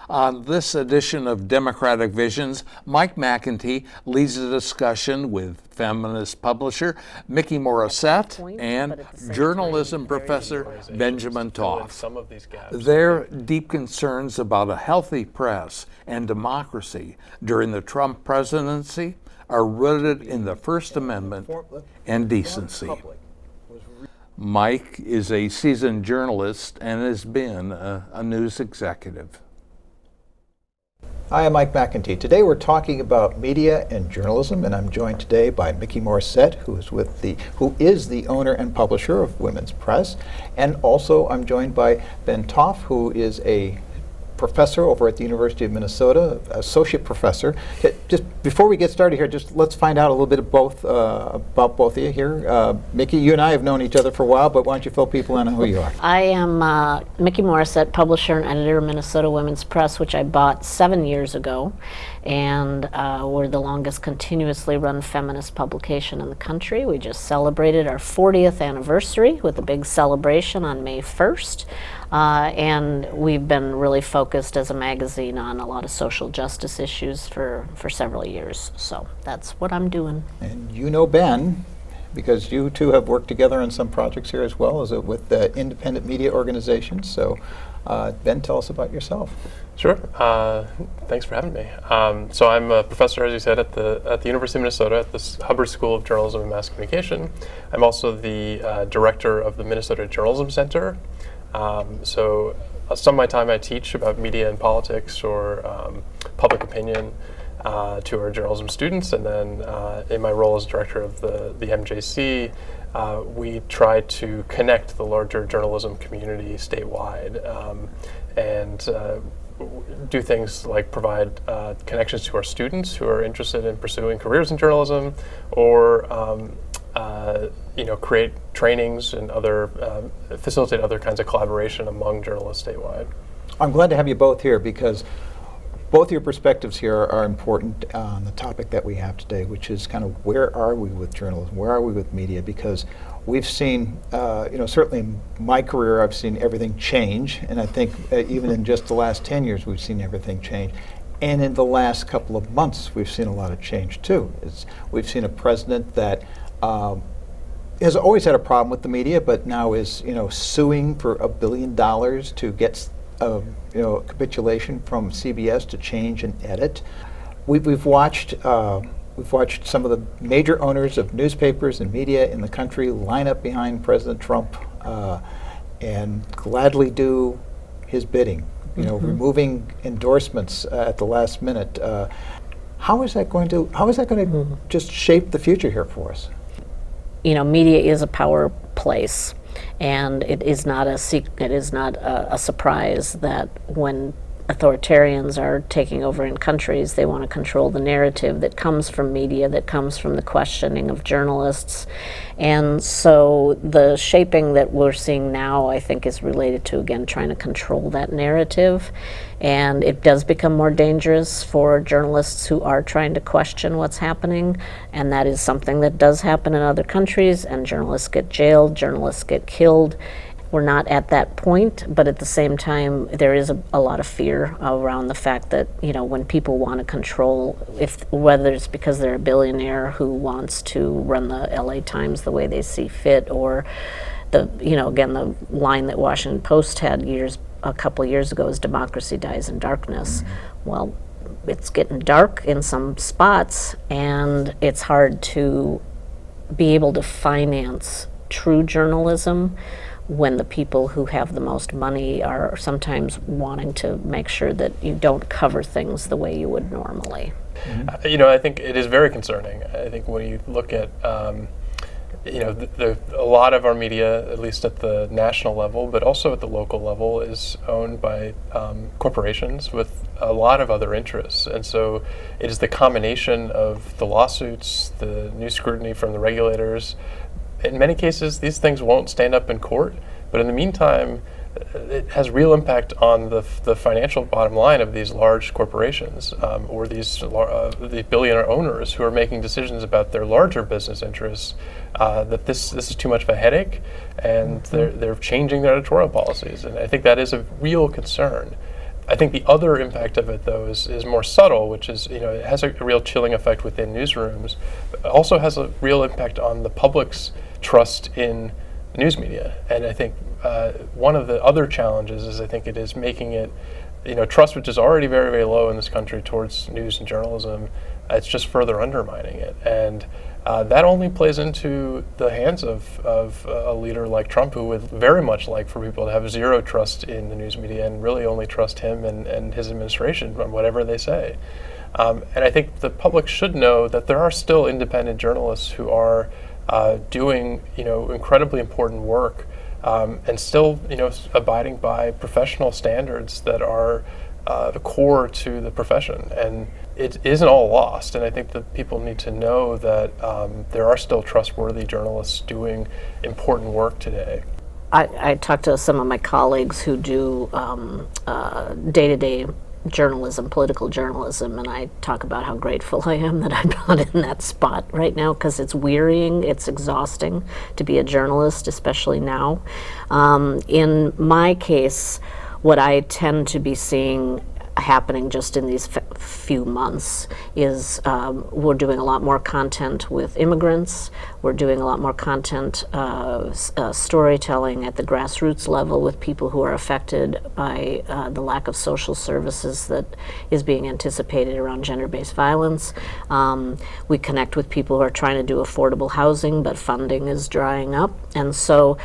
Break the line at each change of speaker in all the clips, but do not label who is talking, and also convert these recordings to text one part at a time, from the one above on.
On this edition of Democratic Visions, Mike McIntee leads a discussion with feminist publisher Mikki Morrissette and journalism professor Benjamin Toff. Their deep concerns about a healthy press and democracy during the Trump presidency are rooted in the First Amendment and decency. Mike is a seasoned journalist and has been a news executive.
Hi, I'm Mike McIntee. Today we're talking about media and journalism, and I'm joined today by Mikki Morrissette, who is the owner and publisher of Women's Press, and also I'm joined by Ben Toff, who is a professor over at the University of Minnesota, associate professor. Just before we get started here, just let's find out a little bit of about both of you here. Mikki, you and I have known each other for a while, but why don't you fill people in on who you are?
I am Mikki Morrissette, publisher and editor of Minnesota Women's Press, which I bought 7 years ago, and we're the longest continuously run feminist publication in the country. We just celebrated our 40th anniversary with a big celebration on May 1st. And we've been really focused as a magazine on a lot of social justice issues for several years. So that's what I'm doing.
And you know Ben, because you two have worked together on some projects here as well as with independent media organizations. So Ben, tell us about yourself.
Sure. Thanks for having me. So I'm a professor, as you said, at the University of Minnesota at the Hubbard School of Journalism and Mass Communication. I'm also the director of the Minnesota Journalism Center. So some of my time I teach about media and politics or public opinion to our journalism students, and then in my role as director of the MJC, we try to connect the larger journalism community statewide and do things like provide connections to our students who are interested in pursuing careers in journalism, or create trainings and facilitate other kinds of collaboration among journalists statewide.
I'm glad to have you both here because both your perspectives here are important on the topic that we have today, which is kind of where are we with journalism, where are we with media? Because we've seen, certainly in my career, I've seen everything change, and I think even in just the last 10 years, we've seen everything change. And in the last couple of months, we've seen a lot of change too. We've seen a president that has always had a problem with the media, but now is suing for $1 billion to get capitulation from CBS to change and edit. We've watched some of the major owners of newspapers and media in the country line up behind President Trump and gladly do his bidding. Removing endorsements at the last minute. How is that going to just shape the future here for us?
Media is a power place, and it is not a surprise that when authoritarians are taking over in countries, they want to control the narrative that comes from media, that comes from the questioning of journalists. And so the shaping that we're seeing now, I think, is related to, again, trying to control that narrative. And it does become more dangerous for journalists who are trying to question what's happening. And that is something that does happen in other countries, and journalists get jailed, journalists get killed. We're not at that point, but at the same time, there is a lot of fear around the fact that, when people want to control, whether it's because they're a billionaire who wants to run the LA Times the way they see fit, or the line that Washington Post had a couple of years ago is democracy dies in darkness. Well, it's getting dark in some spots, and it's hard to be able to finance true journalism when the people who have the most money are sometimes wanting to make sure that you don't cover things the way you would normally.
I think it is very concerning. I think when you look at, a lot of our media, at least at the national level, but also at the local level, is owned by corporations with a lot of other interests. And so it is the combination of the lawsuits, the new scrutiny from the regulators. In many cases, these things won't stand up in court, but in the meantime, it has real impact on the financial bottom line of these large corporations or the billionaire owners who are making decisions about their larger business interests. That this is too much of a headache, and they're changing their editorial policies, and I think that is a real concern. I think the other impact of it, though, is more subtle, which is, it has a real chilling effect within newsrooms, but it also has a real impact on the public's trust in news media. And I think one of the other challenges is I think it is making it, trust which is already very, very low in this country towards news and journalism, it's just further undermining it. And that only plays into the hands of a leader like Trump, who would very much like for people to have zero trust in the news media and really only trust him and his administration on whatever they say. And I think the public should know that there are still independent journalists who are doing, incredibly important work and still, abiding by professional standards that are core to the profession. And it isn't all lost, and I think that people need to know that there are still trustworthy journalists doing important work today.
I talked to some of my colleagues who do day-to-day journalism, political journalism, and I talk about how grateful I am that I'm not in that spot right now, because it's wearying, it's exhausting to be a journalist, especially now. In my case, what I tend to be seeing happening just in these few months is we're doing a lot more content with immigrants. We're doing a lot more content storytelling at the grassroots level with people who are affected by the lack of social services that is being anticipated around gender-based violence. We connect with people who are trying to do affordable housing, but funding is drying up. And so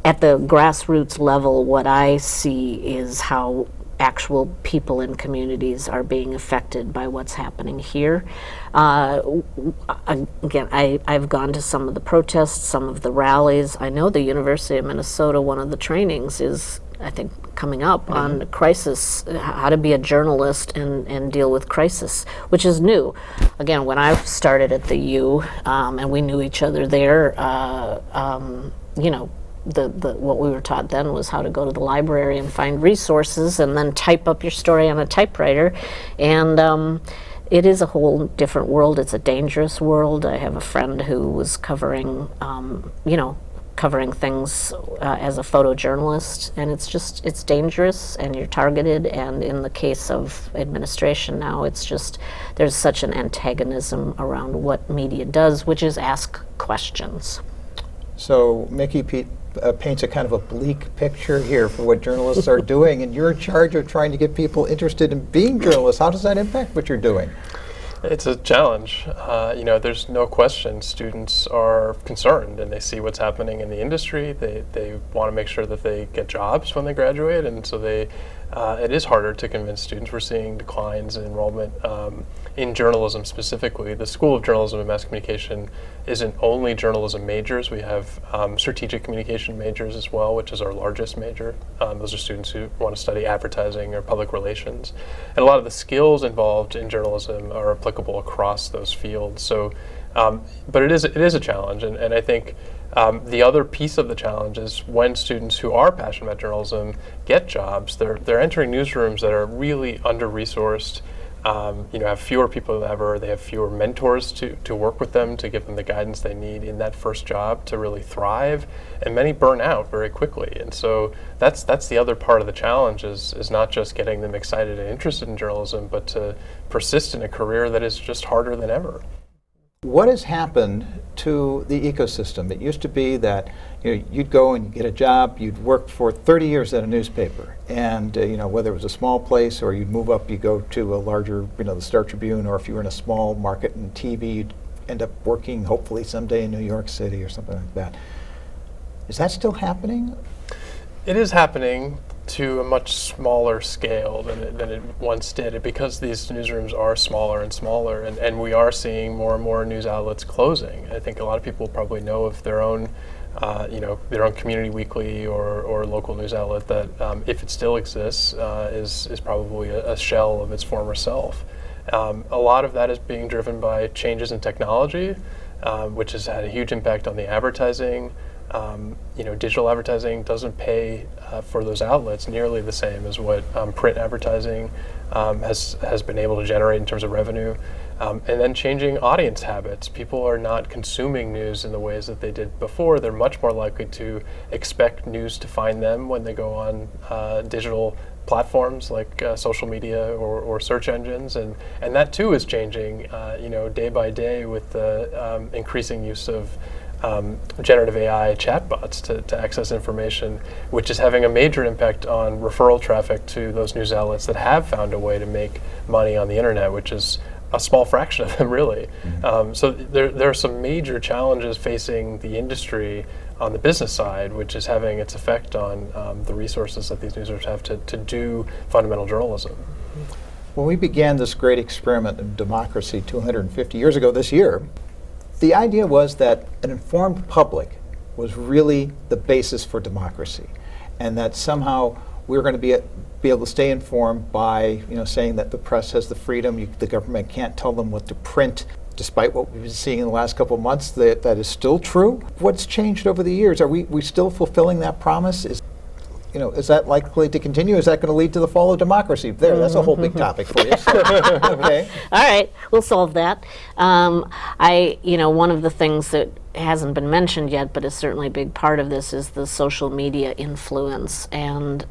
at the grassroots level, what I see is how actual people in communities are being affected by what's happening here. Again, I've gone to some of the protests, some of the rallies. I know the University of Minnesota, one of the trainings is, I think, coming up on crisis, how to be a journalist and deal with crisis, which is new. Again, when I started at the U, and we knew each other there, what we were taught then was how to go to the library and find resources and then type up your story on a typewriter. And it is a whole different world. It's a dangerous world. I have a friend who was covering things as a photojournalist, and it's dangerous, and you're targeted. And in the case of administration now, there's such an antagonism around what media does, which is ask questions.
So Mikki paints a kind of a bleak picture here for what journalists are doing, and you're in charge of trying to get people interested in being journalists. How does that impact what you're doing?
It's a challenge. There's no question students are concerned, and they see what's happening in the industry. They want to make sure that they get jobs when they graduate, and so it is harder to convince students. We're seeing declines in enrollment in journalism specifically. The School of Journalism and Mass Communication isn't only journalism majors. We have strategic communication majors as well, which is our largest major. Those are students who want to study advertising or public relations. And a lot of the skills involved in journalism are applicable across those fields. So, but it is a challenge, and I think the other piece of the challenge is when students who are passionate about journalism get jobs, they're entering newsrooms that are really under-resourced, have fewer people than ever. They have fewer mentors to work with them, to give them the guidance they need in that first job to really thrive, and many burn out very quickly. And so that's the other part of the challenge is not just getting them excited and interested in journalism, but to persist in a career that is just harder than ever.
What has happened to the ecosystem? It used to be that you'd go and get a job, you'd work for 30 years at a newspaper, and whether it was a small place or you'd move up, you go to a larger, the Star Tribune, or if you were in a small market in TV, you'd end up working hopefully someday in New York City or something like that. Is that still happening?
It is happening to a much smaller scale than it once did, because these newsrooms are smaller and smaller, and we are seeing more and more news outlets closing. I think a lot of people probably know of their own community weekly or local news outlet that, if it still exists, is probably a shell of its former self. A lot of that is being driven by changes in technology, which has had a huge impact on the advertising. Digital advertising doesn't pay for those outlets nearly the same as what print advertising has been able to generate in terms of revenue. And then changing audience habits. People are not consuming news in the ways that they did before. They're much more likely to expect news to find them when they go on digital platforms like social media or search engines, and that too is changing, day by day with the increasing use of generative AI chatbots to access information, which is having a major impact on referral traffic to those news outlets that have found a way to make money on the internet, which is a small fraction of them, really. So there are some major challenges facing the industry on the business side, which is having its effect on the resources that these newsrooms have to do fundamental journalism.
When we began this great experiment in democracy 250 years ago this year, the idea was that an informed public was really the basis for democracy, and that somehow we were going to be able to stay informed by saying that the press has the freedom, the government can't tell them what to print. Despite what we've been seeing in the last couple of months, that is still true. What's changed over the years? Are we still fulfilling that promise? Is that likely to continue? Is that going to lead to the fall of democracy? That's a whole big topic for you. So, okay.
All right, we'll solve that. One of the things that hasn't been mentioned yet, but is certainly a big part of this, is the social media influence, and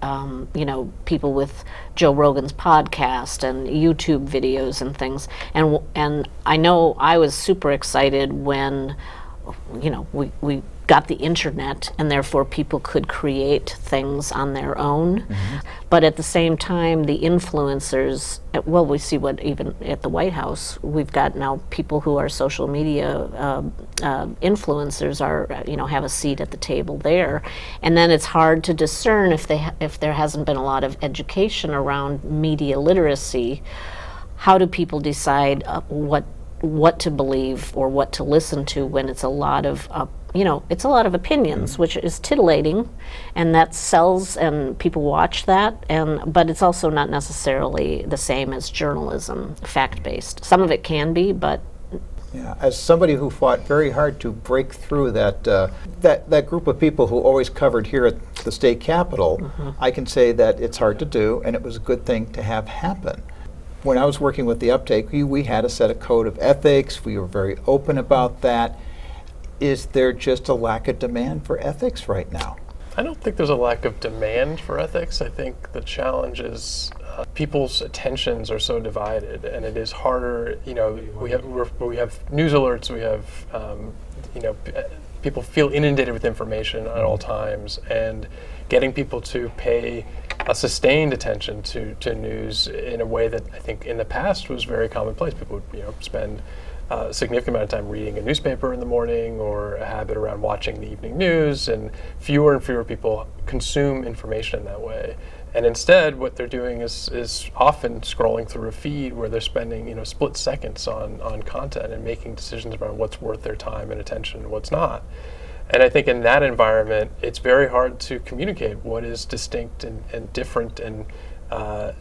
people with Joe Rogan's podcast and YouTube videos and things. And I know I was super excited when we got the internet, and therefore people could create things on their own. But at the same time, the influencers, we see what even at the White House, we've got now people who are social media influencers have a seat at the table there. And then it's hard to discern if there hasn't been a lot of education around media literacy. How do people decide what to believe or what to listen to when it's a lot of it's a lot of opinions, which is titillating, and that sells, and people watch that, but it's also not necessarily the same as journalism, fact-based. Some of it can be, but
yeah, as somebody who fought very hard to break through that group of people who always covered here at the state capitol, I can say that it's hard to do, and it was a good thing to have happen. When I was working with the Uptake, we had a set of code of ethics. We were very open about that. Is there just a lack of demand for ethics right now?
I don't think there's a lack of demand for ethics. I think the challenge is people's attentions are so divided, and it is harder. We have news alerts. We have people feel inundated with information at all times, and getting people to pay a sustained attention to news in a way that I think in the past was very commonplace. People would spend a significant amount of time reading a newspaper in the morning, or a habit around watching the evening news, and fewer people consume information in that way. And instead, what they're doing is often scrolling through a feed where they're spending split seconds on content and making decisions about what's worth their time and attention and what's not. And I think in that environment, it's very hard to communicate what is distinct and different, and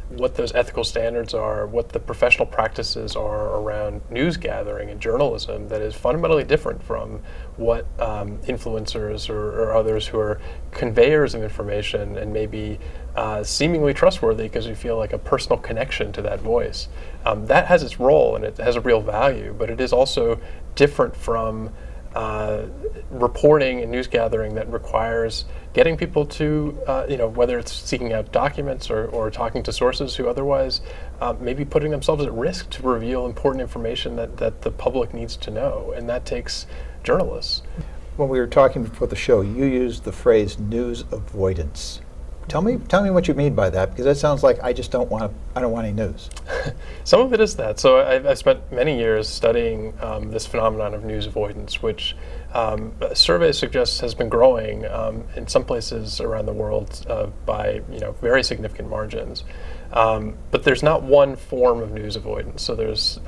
what those ethical standards are, what the professional practices are around news gathering and journalism that is fundamentally different from what influencers or others who are conveyors of information and maybe seemingly trustworthy because you feel like a personal connection to that voice. That has its role, and it has a real value, but it is also different from reporting and news gathering that requires getting people to, whether it's seeking out documents or talking to sources who otherwise maybe putting themselves at risk to reveal important information that the public needs to know, and that takes journalists.
When we were talking before the show, you used the phrase news avoidance. Tell me what you mean by that, because that sounds like I don't want any news.
Some of it is that. So I've spent many years studying this phenomenon of news avoidance, which surveys suggest has been growing in some places around the world by very significant margins. But there's not one form of news avoidance. So there's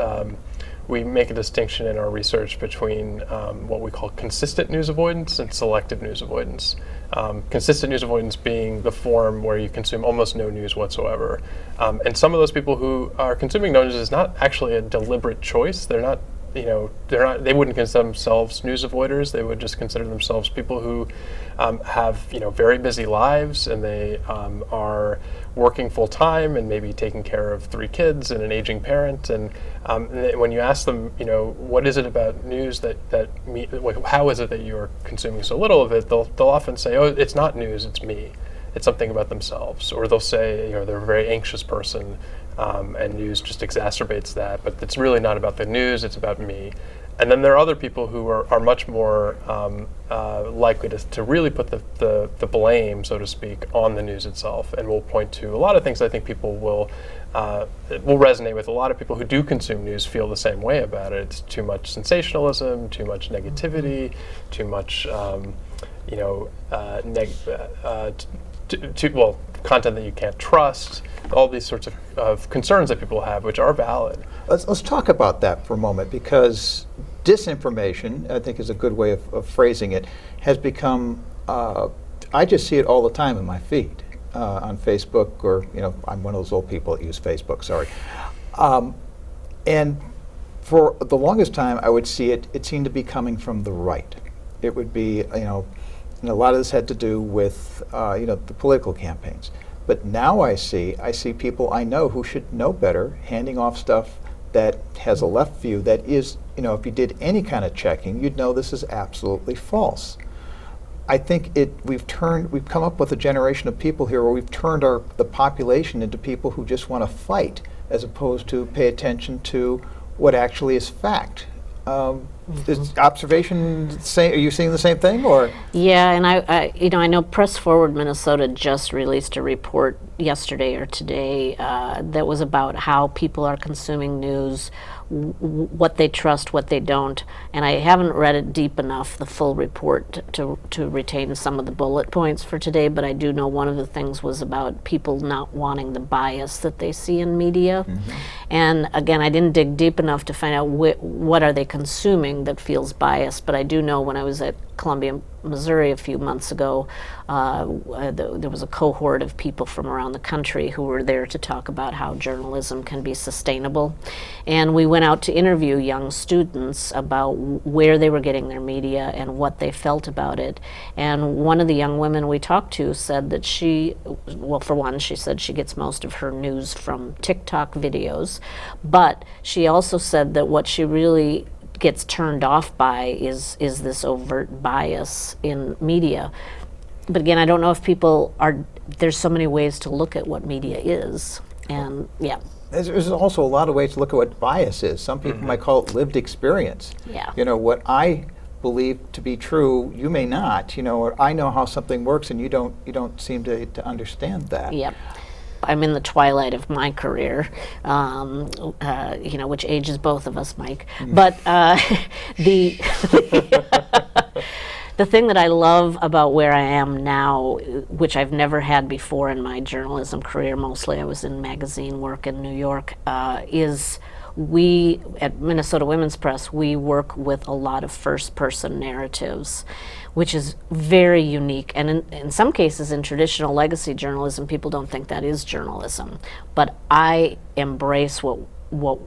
we make a distinction in our research between what we call consistent news avoidance and selective news avoidance. Consistent news avoidance being the form where you consume almost no news whatsoever. And some of those people who are consuming no news is not actually a deliberate choice. They're not they wouldn't consider themselves news avoiders. They would just consider themselves people who have very busy lives, and they are working full time and maybe taking care of 3 kids and an aging parent. And when you ask them, what is it about news how is it that you are consuming so little of it? They'll often say, oh, it's not news, it's me. It's something about themselves. Or they'll say, they're a very anxious person, and news just exacerbates that. But it's really not about the news, it's about me. And then there are other people who are much more likely to really put the blame, so to speak, on the news itself, and will point to a lot of things I think people will resonate with. A lot of people who do consume news feel the same way about it. It's too much sensationalism, too much negativity, too much content that you can't trust, all these sorts of concerns that people have, which are valid.
Let's talk about that for a moment, because disinformation, I think is a good way of phrasing it, has become, I just see it all the time in my feed on Facebook, or, I'm one of those old people that use Facebook, sorry. And for the longest time, I would see it seemed to be coming from the right. It would be, and a lot of this had to do with, the political campaigns. But now I see people I know who should know better handing off stuff that has a left view that is, if you did any kind of checking, you'd know this is absolutely false. I think we've come up with a generation of people here where we've turned the population into people who just want to fight as opposed to pay attention to what actually is fact. Is observation are you seeing the same thing, or?
Yeah, and I know Press Forward Minnesota just released a report yesterday or today that was about how people are consuming news, what they trust, what they don't, and I haven't read it deep enough, the full report, to retain some of the bullet points for today, but I do know one of the things was about people not wanting the bias that they see in media. And again, I didn't dig deep enough to find out what are they consuming that feels biased, but I do know when I was at Columbia, Missouri a few months ago, there was a cohort of people from around the country who were there to talk about how journalism can be sustainable. And we went out to interview young students about where they were getting their media and what they felt about it. And one of the young women we talked to said that for one, she said she gets most of her news from TikTok videos, but she also said that what she really gets turned off by is this overt bias in media. But again, I don't know if there's so many ways to look at what media is, and yeah.
There's also a lot of ways to look at what bias is. Some people might call it lived experience.
Yeah.
What I believe to be true, you may not. Or I know how something works, and you don't seem to understand that.
Yep. I'm in the twilight of my career, which ages both of us, Mike. But the thing that I love about where I am now, which I've never had before in my journalism career, mostly I was in magazine work in New York, is we, at Minnesota Women's Press, we work with a lot of first-person narratives, which is very unique. And in some cases, in traditional legacy journalism, people don't think that is journalism. But I embrace what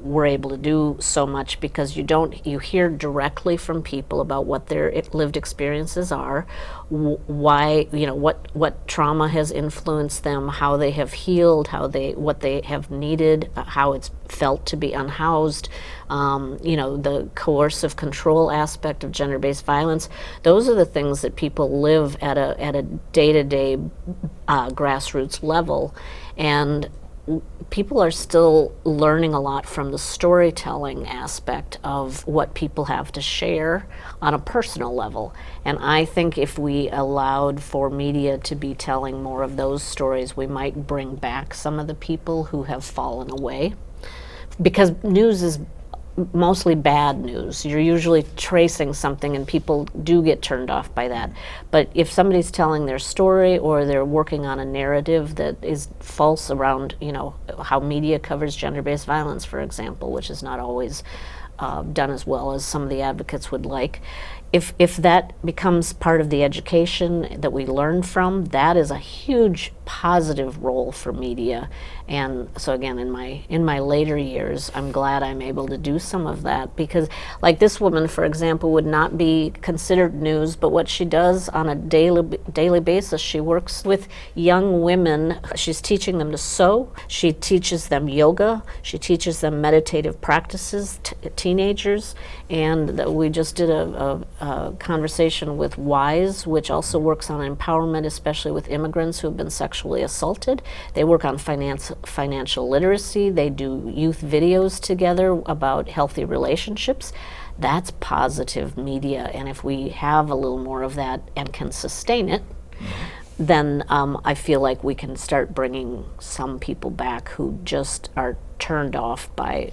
we're able to do so much, because you hear directly from people about what their lived experiences are, why, what trauma has influenced them, how they have healed, what they have needed, how it's felt to be unhoused, the coercive control aspect of gender-based violence. Those are the things that people live at a day-to-day grassroots level, and people are still learning a lot from the storytelling aspect of what people have to share on a personal level. And I think if we allowed for media to be telling more of those stories, we might bring back some of the people who have fallen away. Because news is mostly bad news. You're usually tracing something, and people do get turned off by that. But if somebody's telling their story, or they're working on a narrative that is false around, how media covers gender-based violence, for example, which is not always done as well as some of the advocates would like. if that becomes part of the education that we learn from, that is a huge positive role for media. And so again, in my later years, I'm glad I'm able to do some of that, because like this woman, for example, would not be considered news, but what she does on a daily basis, she works with young women. She's teaching them to sew. She teaches them yoga. She teaches them meditative practices, teenagers. And we just did a conversation with WISE, which also works on empowerment, especially with immigrants who have been sexually assaulted. They work on financial literacy. They do youth videos together about healthy relationships. That's positive media, and if we have a little more of that and can sustain it, then I feel like we can start bringing some people back who just are turned off by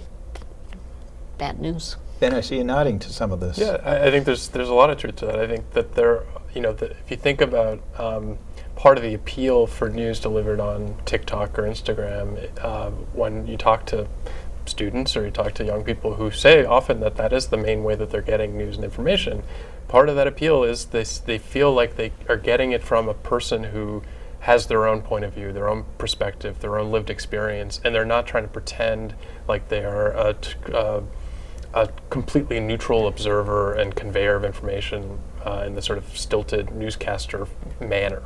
bad news.
Ben, I see you nodding to some of this.
Yeah, I think there's a lot of truth to that. I think that if you think about part of the appeal for news delivered on TikTok or Instagram, when you talk to students or you talk to young people who say often that is the main way that they're getting news and information, part of that appeal is they feel like they are getting it from a person who has their own point of view, their own perspective, their own lived experience, and they're not trying to pretend like they are a completely neutral observer and conveyor of information in the sort of stilted newscaster manner.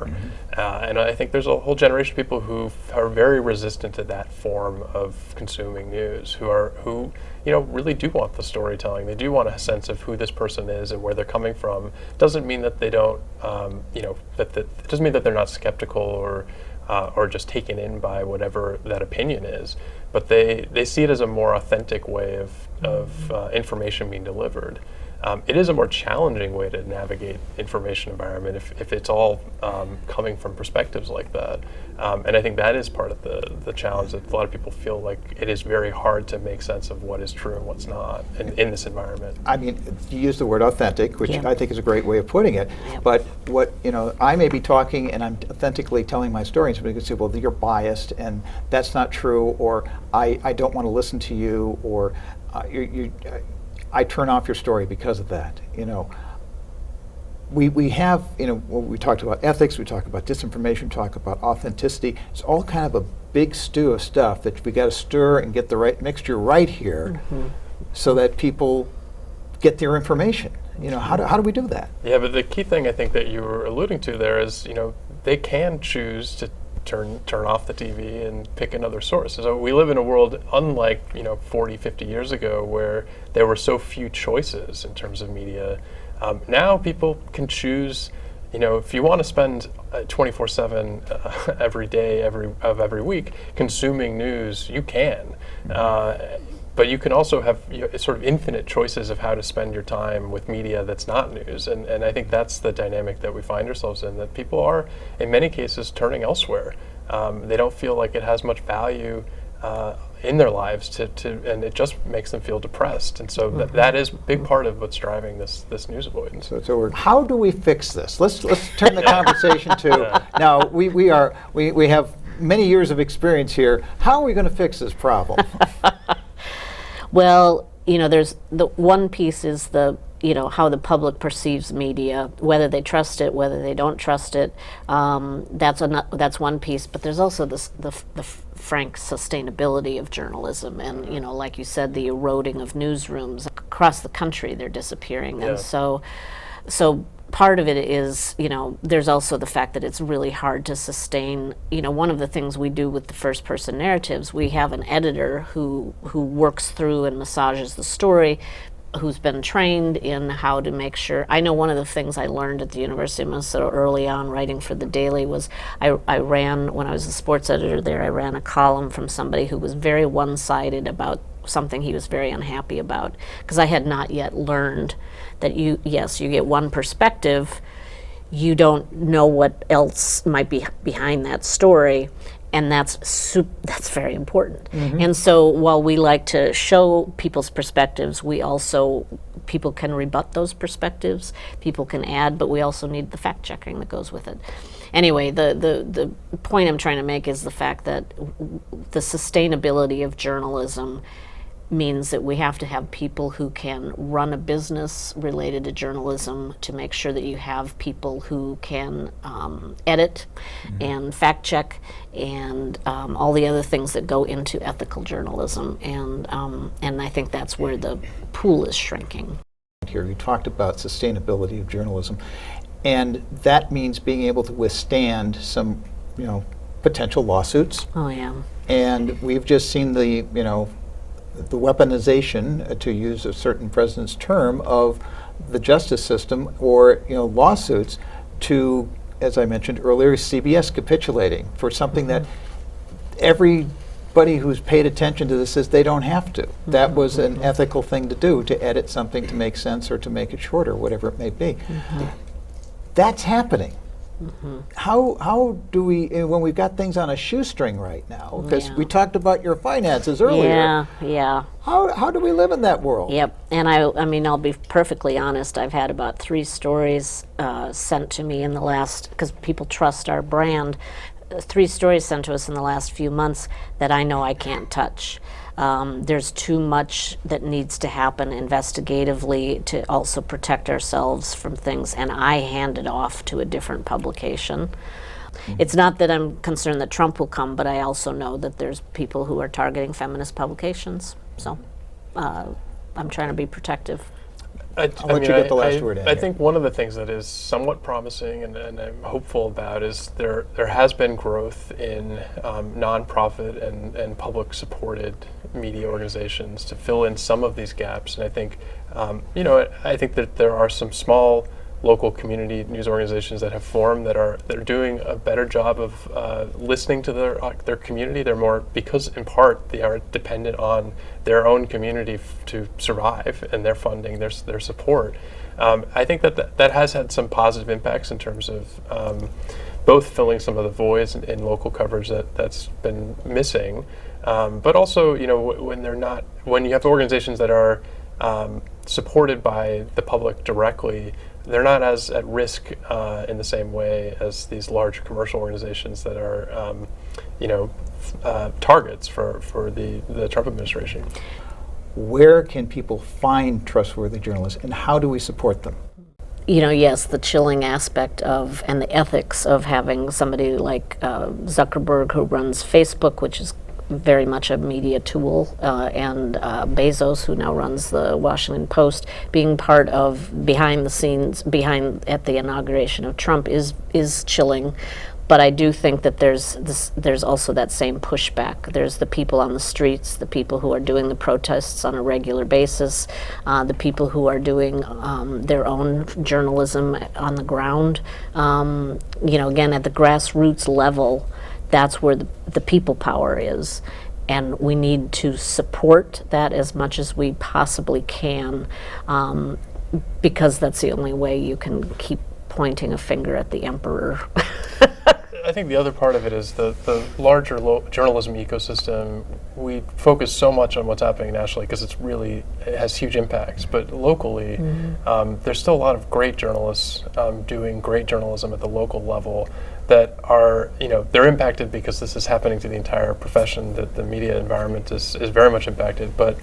And I think there's a whole generation of people who are very resistant to that form of consuming news, who really do want the storytelling. They do want a sense of who this person is and where they're coming from. Doesn't mean that they don't, that doesn't mean that they're not skeptical or just taken in by whatever that opinion is, but they see it as a more authentic way of information being delivered. It is a more challenging way to navigate information environment if it's all coming from perspectives like that. And I think that is part of the challenge, that a lot of people feel like it is very hard to make sense of what is true and what's not in this environment.
I mean, you use the word authentic, which I think is a great way of putting it. But I may be talking and I'm authentically telling my story, and somebody could say, well, you're biased and that's not true, or I don't want to listen to you, or I turn off your story because of that. We have, we talked about ethics, we talk about disinformation, we talk about authenticity. It's all kind of a big stew of stuff that we got to stir and get the right mixture right here, so that people get their information. How do we do that?
Yeah, but the key thing I think that you were alluding to there is, they can choose to turn off the TV and pick another source. So we live in a world unlike 40, 50 years ago, where there were so few choices in terms of media. Now people can choose, if you want to spend 24/7 every day, every week consuming news, you can. But you can also have sort of infinite choices of how to spend your time with media that's not news. And I think that's the dynamic that we find ourselves in, that people are, in many cases, turning elsewhere. They don't feel like it has much value in their lives, and it just makes them feel depressed. And so that is a big part of what's driving this news avoidance.
So how do we fix this? Let's turn the conversation to, now we have many years of experience here. How are we going to fix this problem?
Well, there's the one piece is how the public perceives media, whether they trust it, whether they don't trust it. That's one piece. But there's also the frank sustainability of journalism, and like you said, the eroding of newsrooms across the country. They're disappearing, and so part of it is, there's also the fact that it's really hard to sustain. One of the things we do with the first person narratives, we have an editor who works through and massages the story, who's been trained in how to make sure. I know one of the things I learned at the University of Minnesota early on writing for the Daily was I ran, when I was a sports editor there, I ran a column from somebody who was very one-sided about something he was very unhappy about, because I had not yet learned that you get one perspective, you don't know what else might be behind that story, and that's very important. And so while we like to show people's perspectives, people can rebut those perspectives, people can add, but we also need the fact checking that goes with it. Anyway, the point I'm trying to make is the fact that the sustainability of journalism means that we have to have people who can run a business related to journalism, to make sure that you have people who can edit and fact check and all the other things that go into ethical journalism. And I think that's where the pool is shrinking.
Here, you talked about sustainability of journalism, and that means being able to withstand some, potential lawsuits.
Oh yeah.
And we've just seen the weaponization, to use a certain president's term, of the justice system, or lawsuits, to, as I mentioned earlier, CBS capitulating for something that everybody who's paid attention to this says they don't have to. That was an ethical thing to do, to edit something to make sense or to make it shorter, whatever it may be. That's happening. How do we, when we've got things on a shoestring right now, because we talked about your finances earlier.
Yeah.
How do we live in that world?
Yep, and I mean, I'll be perfectly honest, I've had about 3 stories sent to me in the last, because people trust our brand, 3 stories sent to us in the last few months that I know I can't touch. There's too much that needs to happen investigatively to also protect ourselves from things, and I hand it off to a different publication. It's not that I'm concerned that Trump will come, but I also know that there's people who are targeting feminist publications. So I'm trying to be protective.
I'll let you get the last word in
I
here.
think one of the things that is somewhat promising and I'm hopeful about is there has been growth in nonprofit and public supported media organizations to fill in some of these gaps. And I think, I think that there are some small local community news organizations that have formed that are doing a better job of listening to their community. They're more, because in part they are dependent on their own community to survive, and their funding, their support. I think that has had some positive impacts in terms of both filling some of the voids in local coverage that's been missing, but also when you have organizations that are supported by the public directly, they're not as at risk in the same way as these large commercial organizations that are, targets for the Trump administration.
Where can people find trustworthy journalists, and how do we support them?
Yes, the chilling aspect of, and the ethics of having somebody like Zuckerberg, who runs Facebook, which is very much a media tool, and Bezos, who now runs the Washington Post, being part of behind the scenes, at the inauguration of Trump is chilling. But I do think that there's also that same pushback. There's the people on the streets, the people who are doing the protests on a regular basis, the people who are doing their own journalism on the ground. Again, at the grassroots level, that's where the people power is. And we need to support that as much as we possibly can, because that's the only way you can keep pointing a finger at the emperor.
I think the other part of it is the larger journalism ecosystem. We focus so much on what's happening nationally because it has huge impacts. But locally, there's still a lot of great journalists doing great journalism at the local level that are, they're impacted because this is happening to the entire profession, that the media environment is very much impacted. But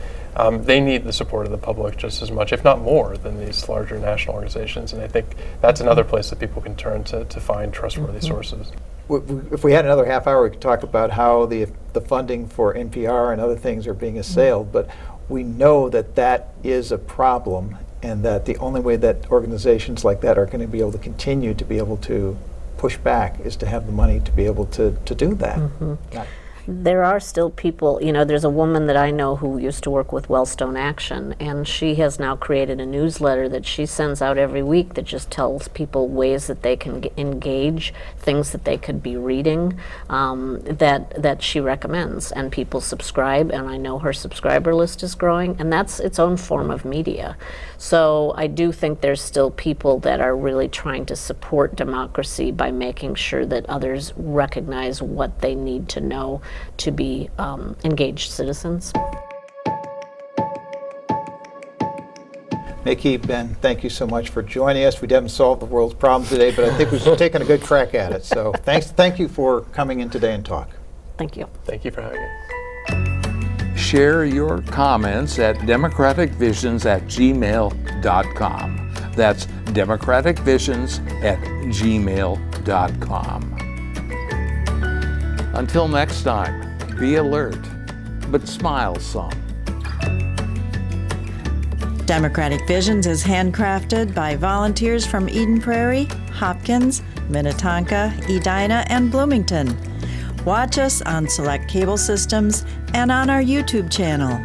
they need the support of the public just as much, if not more, than these larger national organizations. And I think that's another place that people can turn to find trustworthy sources.
If we had another half hour, we could talk about how the funding for NPR and other things are being assailed, but we know that is a problem, and that the only way that organizations like that are going to be able to continue to be able to push back is to have the money to be able to do that.
There are still people, there's a woman that I know who used to work with Wellstone Action, and she has now created a newsletter that she sends out every week that just tells people ways that they can engage, things that they could be reading, that she recommends, and people subscribe, and I know her subscriber list is growing, and that's its own form of media. So I do think there's still people that are really trying to support democracy by making sure that others recognize what they need to know to be engaged citizens.
Mikki, Ben, thank you so much for joining us. We haven't solved the world's problems today, but I think we've taken a good crack at it. So thank you for coming in today and talk.
Thank you.
Thank you for having me.
share your comments at democraticvisions@gmail.com. That's democraticvisions@gmail.com. Until next time, be alert, but smile some.
Democratic Visions is handcrafted by volunteers from Eden Prairie, Hopkins, Minnetonka, Edina, and Bloomington. Watch us on select cable systems and on our YouTube channel.